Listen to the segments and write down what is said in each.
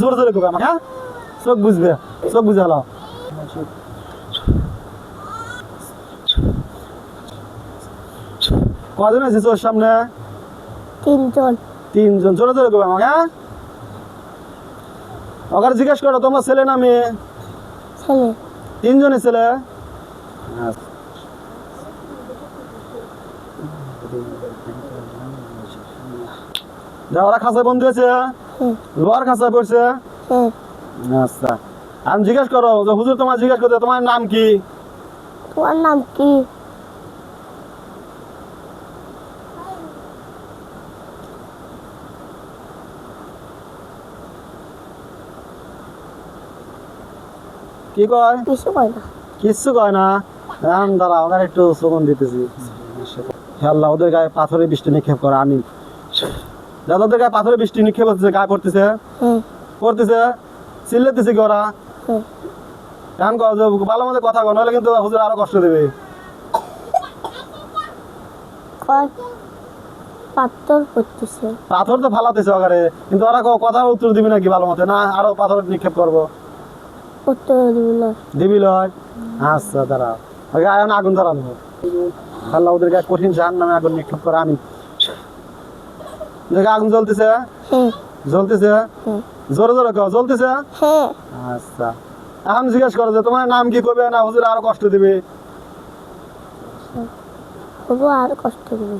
জোরে জোরে করবে আমাকে, হ্যাঁ? চোখ বুঝবে, চোখ বুঝে হলো। কজন আছে তোর সামনে? 3 জন। 3 জন। জোরে জোরে করবে আমাকে, হ্যাঁ? ওকে জিজ্ঞেস করো তোমার ছেলে না মেয়ে? ছেলে। 3 জনের ছেলে। ওরা খাঁচায় বন্ধু হয়েছে, লোহার খাঁচায় পড়ছে। আচ্ছা, আমি জিজ্ঞেস করো যে হুজুর তোমার জিজ্ঞেস করতে তোমার নাম কি? তোমার নাম কি? কি কয়? কিছু কয় না। কিচ্ছু কয় না। এখন দাঁড়া, ওদের একটু শ্লোগান দিতেছি। আল্লাহ ওদের গায়ে পাথরের বৃষ্টি নিক্ষেপ করে। আমি ওদের গায়ে পাথরের বৃষ্টি নিক্ষেপ হচ্ছে, গায়ে পড়তেছে, পড়তেছে, চিল্লাতেছে কি ওরা? এখন ভালো মতো কথা কয়, নাহলে কিন্তু হুজুর আরো কষ্ট দেবে। পাথর পড়তেছে। পাথর তো ফালাতেছে ওখানে, কিন্তু ওরা কথা উত্তর দিবি নাকি ভালো মতো? না আরো পাথর নিক্ষেপ করবো? উত্তর দিবি লয়। আচ্ছা দাঁড়া, গায়ে আগুন ধরানো। আল্লাহ ওদের গায়ে কঠিন জাহান্নামে আগুন নিক্ষেপ করে। আমি আগুন জ্বলতেছে, জ্বলতেছে, জোরে জোরে কও, জ্বলতেছে। আচ্ছা, এখন জিজ্ঞেস করো যে তোমার নাম কি? করবে না হুজুর আরো কষ্ট দিবে? আর কষ্ট দিবে।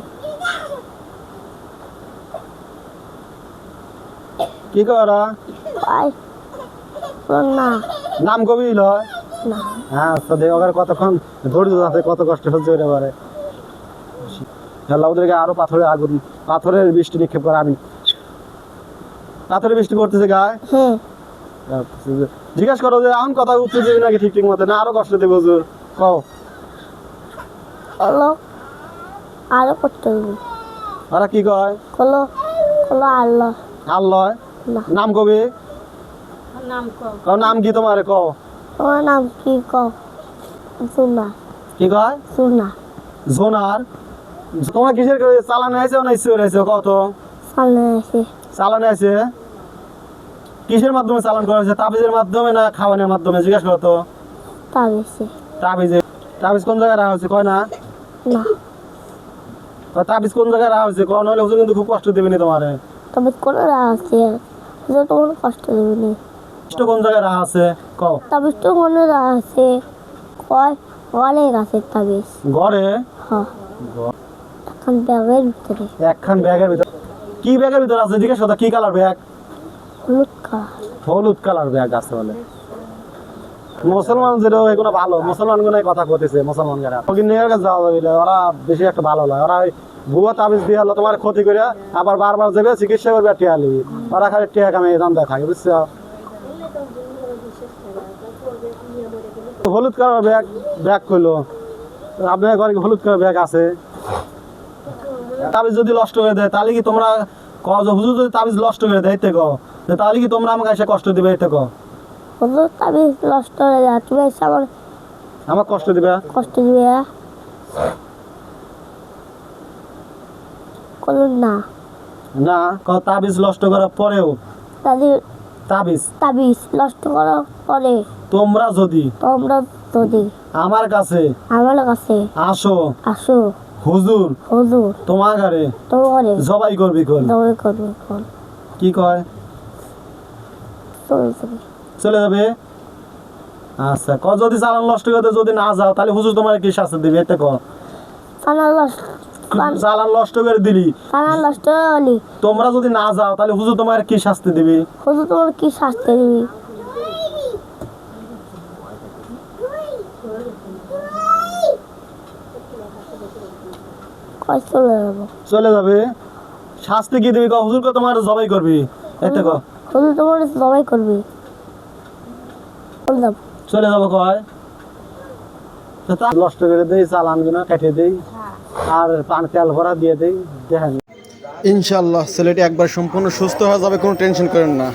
কি করা? না নাম কবি লয়। না। আচ্ছা দেখ ওখানে কতক্ষণ ধৈর্য আছে, কত কষ্ট সহ্য করতে পারে। আল্লাহ ওদেরকে আরো আগুন, পাথরের বৃষ্টি নিক্ষেপ করে। আমি পাথরের বৃষ্টি পড়তেছে গায়ে। জিজ্ঞাসা করো যে এখন কথা উত্তর দিবি নাকি ঠিক ঠিক মতো, না আরো কষ্ট দেবো? হুজুর কও। আরো কষ্ট দিবে। ওরা কি কয়? আল্লাহ। আল্লাহ। নাম কবি? নাম কি তোমার? কও। তোমার নাম কি? কও। জোনা। কি কয়? জোনা। জোনার। তোমার কিসের চালানে আছে না ইস্যুর আছে? কত চালানে আছে? কিসের মাধ্যমে চালান করা হয়েছে? তাবিজের মাধ্যমে না খাওয়ানোর মাধ্যমে? জিজ্ঞাসা করো তো। তাবিজে। তাবিজ কোন জায়গায় রাখা হয়েছে? কয় না। তাবিজ কোন জায়গায় রাখা হয়েছে? কয়, নইলে হুজুর কিন্তু খুব কষ্ট দেবেনি তোমারে। তাবিজ কোন রাখা আছে? হুজুর তোমার কষ্ট দেবেনি। কোন জায়গায় রাখা আছে? কও। তাবিজ তো মনে রাখা আছে। কয় ঘরে আছে তাবিজ। ঘরে? হ্যাঁ। এখন ব্যাগের ভিতরে। একখান ব্যাগের ভিতরে? কি ব্যাগের ভিতরে আছে? জিজ্ঞাসা করো। কি কালার ব্যাগ? হলুদ কালার। হলুদ কালার ব্যাগ আছে বলে। মুসলমান যেটা এগুলো ভালো, মুসলমান গুলো কথা করতেছে। মুসলমান যারা ওর কাছে যাওয়া যাবে, ওরা বেশি একটা ভালো নয়। ওরা ভুয়া তাবিজ দিয়ে হলো তোমার ক্ষতি করে, আবার বারবার যাবে চিকিৎসা করবে, টিয়া লিবি। ওরা খালি টিয়া কামে দাম দেখায়, বুঝছো? হলুদ কালার ব্যাগ, ব্যাগ কইলো আপনার ঘরে হলুদ কালার ব্যাগ আছে? তাবিজ যদি নষ্ট করে দেয় তাহলে কি তোমরা কও যে হুজুর যদি তাবিজ নষ্ট করে দেয় এতে কও, তাহলে কি তোমরা আমাকে এসে কষ্ট দিবে? এতে কও। হুজুর তাবিজ নষ্ট হয়ে যায়, তুমি এসে আমার কষ্ট দিবে? কষ্ট দিবে না। না, তাবিজ নষ্ট করার পরেও, তাবিজ নষ্ট করার পরে তোমরা যদি আমার কাছে আসো হুজুর তোমার ঘরে জবাই করবি। কি কয়? চলে যাবে। আচ্ছা, যদি চালান নষ্ট করতে যদি না যাও তাহলে হুজুর তোমার কি শাস্তি দিবে? এতে কও। চালান নষ্ট করে দিলি, তোমরা যদি না যাও তাহলে হুজুর তোমার কি শাস্তি দিবি? হুজুর তোমার কি শাস্তি দিবি? চলে যাবে। শাস্তি কি দিবি? হুজুর কে তোমার জবাই করবি। এতে কও। হুজুর তোমার জবাই করবি। চলে যাবো। কয় নষ্ট করে দেই, চালান গুলো কেটে দেই, আর পান তেল ভরা দিয়ে দেই। দেখেন ইনশাআল্লাহ ছেলেটি একবার সম্পূর্ণ সুস্থ হয়ে যাবে, কোনো টেনশন করেন না।